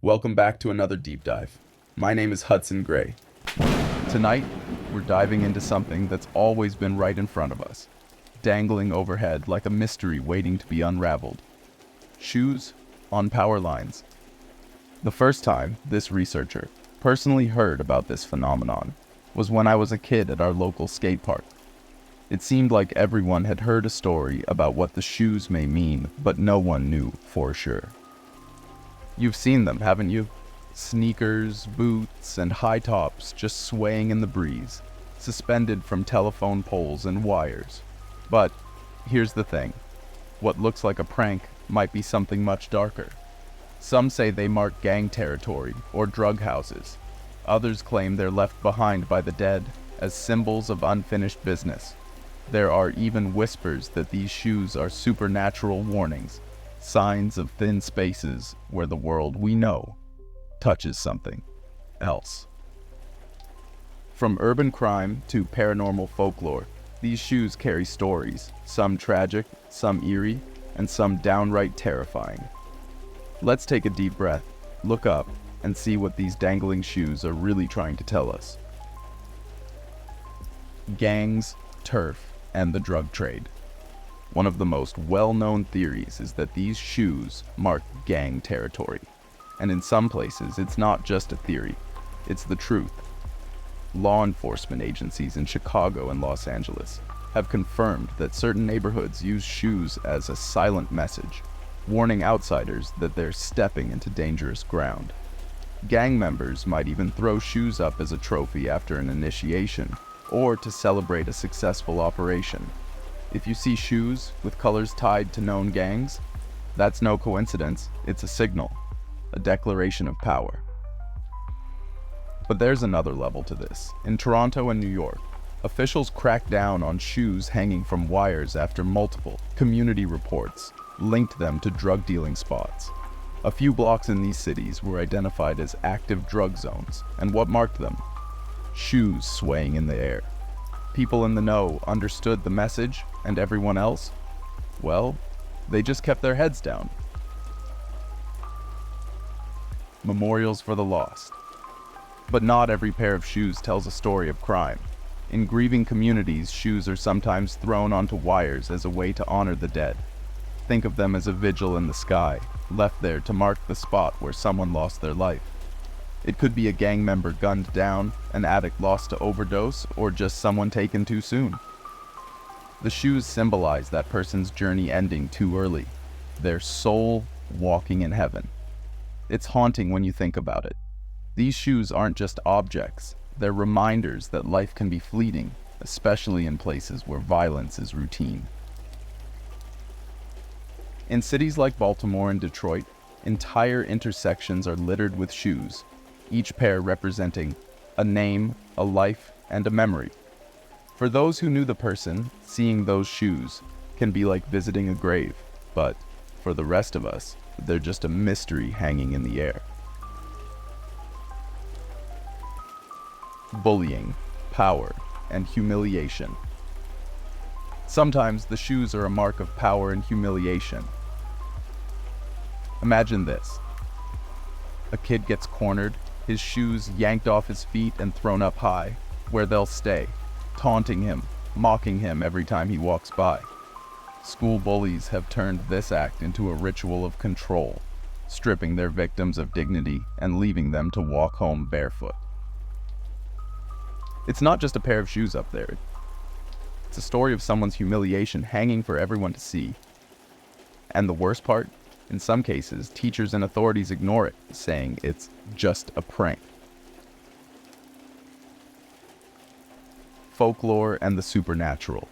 Welcome back to another deep dive. My name is Hudson Gray. Tonight, we're diving into something that's always been right in front of us, dangling overhead like a mystery waiting to be unraveled. Shoes on power lines. The first time this researcher personally heard about this phenomenon was when I was a kid at our local skate park. It seemed like everyone had heard a story about what the shoes may mean, but no one knew for sure. You've seen them, haven't you? Sneakers, boots, and high tops just swaying in the breeze, suspended from telephone poles and wires. But here's the thing. What looks like a prank might be something much darker. Some say they mark gang territory or drug houses. Others claim they're left behind by the dead as symbols of unfinished business. There are even whispers that these shoes are supernatural warnings, signs of thin spaces where the world we know touches something else. From urban crime to paranormal folklore, these shoes carry stories, some tragic, some eerie, and some downright terrifying. Let's take a deep breath, look up, and see what these dangling shoes are really trying to tell us. Gangs, turf, and the drug trade. One of the most well-known theories is that these shoes mark gang territory. And in some places, it's not just a theory, it's the truth. Law enforcement agencies in Chicago and Los Angeles have confirmed that certain neighborhoods use shoes as a silent message, warning outsiders that they're stepping into dangerous ground. Gang members might even throw shoes up as a trophy after an initiation, or to celebrate a successful operation. If you see shoes with colors tied to known gangs, that's no coincidence, it's a signal, a declaration of power. But there's another level to this. In Toronto and New York, officials cracked down on shoes hanging from wires after multiple community reports linked them to drug dealing spots. A few blocks in these cities were identified as active drug zones, and what marked them? Shoes swaying in the air. People in the know understood the message, and everyone else? Well, they just kept their heads down. Memorials for the lost. But not every pair of shoes tells a story of crime. In grieving communities, shoes are sometimes thrown onto wires as a way to honor the dead. Think of them as a vigil in the sky, left there to mark the spot where someone lost their life. It could be a gang member gunned down, an addict lost to overdose, or just someone taken too soon. The shoes symbolize that person's journey ending too early, their soul walking in heaven. It's haunting when you think about it. These shoes aren't just objects, they're reminders that life can be fleeting, especially in places where violence is routine. In cities like Baltimore and Detroit, entire intersections are littered with shoes, each pair representing a name, a life, and a memory. For those who knew the person, seeing those shoes can be like visiting a grave, but for the rest of us, they're just a mystery hanging in the air. Bullying, power, and humiliation. Sometimes the shoes are a mark of power and humiliation. Imagine this. A kid gets cornered, his shoes yanked off his feet and thrown up high, where they'll stay, taunting him, mocking him every time he walks by. School bullies have turned this act into a ritual of control, stripping their victims of dignity and leaving them to walk home barefoot. It's not just a pair of shoes up there. It's a story of someone's humiliation hanging for everyone to see. And the worst part? In some cases, teachers and authorities ignore it, saying it's just a prank. Folklore and the supernatural.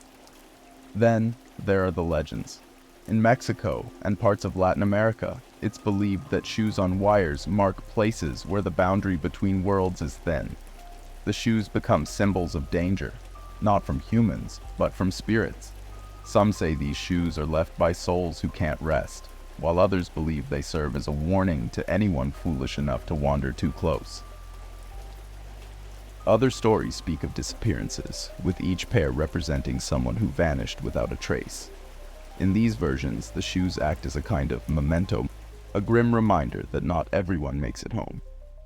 Then there are the legends. In Mexico and parts of Latin America, it's believed that shoes on wires mark places where the boundary between worlds is thin. The shoes become symbols of danger, not from humans, but from spirits. Some say these shoes are left by souls who can't rest, while others believe they serve as a warning to anyone foolish enough to wander too close. Other stories speak of disappearances, with each pair representing someone who vanished without a trace. In these versions, the shoes act as a kind of memento, A grim reminder that not everyone makes it home.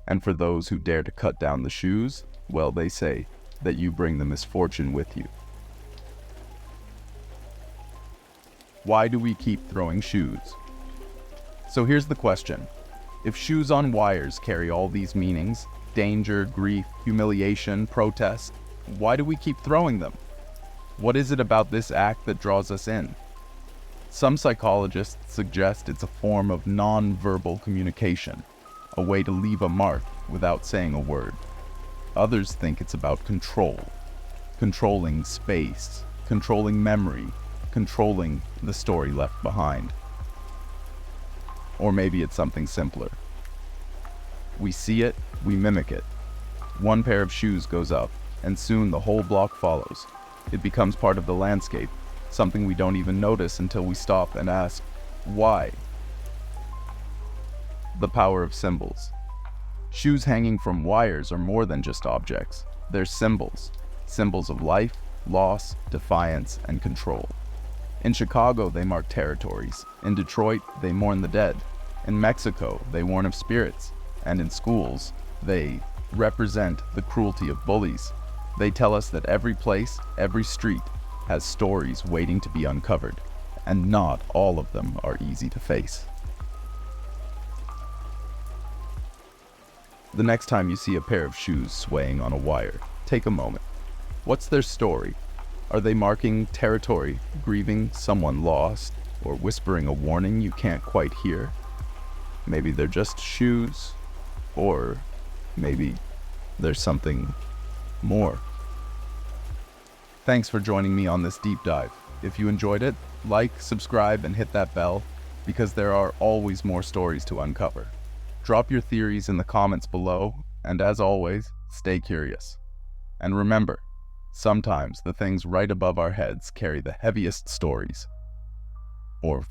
And for those who dare to cut down the shoes, well, they say that you bring the misfortune with you. Why do we keep throwing shoes? So here's the question. If shoes on wires carry all these meanings, danger, grief, humiliation, protest, why do we keep throwing them? What is it about this act that draws us in? Some psychologists suggest it's a form of non-verbal communication, a way to leave a mark without saying a word. Others think it's about control, controlling space, controlling memory, controlling the story left behind. Or maybe it's something simpler. We see it, we mimic it. One pair of shoes goes up, and soon the whole block follows. It becomes part of the landscape, something we don't even notice until we stop and ask, why? The power of symbols. Shoes hanging from wires are more than just objects. They're symbols. Symbols of life, loss, defiance, and control. In Chicago, they mark territories. In Detroit, they mourn the dead. In Mexico, they warn of spirits. And in schools, they represent the cruelty of bullies. They tell us that every place, every street, has stories waiting to be uncovered, and not all of them are easy to face. The next time you see a pair of shoes swaying on a wire, take a moment. What's their story? Are they marking territory, grieving someone lost, or whispering a warning you can't quite hear? Maybe they're just shoes, or maybe there's something more. Thanks for joining me on this deep dive. If you enjoyed it, like, subscribe, and hit that bell, because there are always more stories to uncover. Drop your theories in the comments below, and as always, stay curious. And remember, sometimes the things right above our heads carry the heaviest stories. Or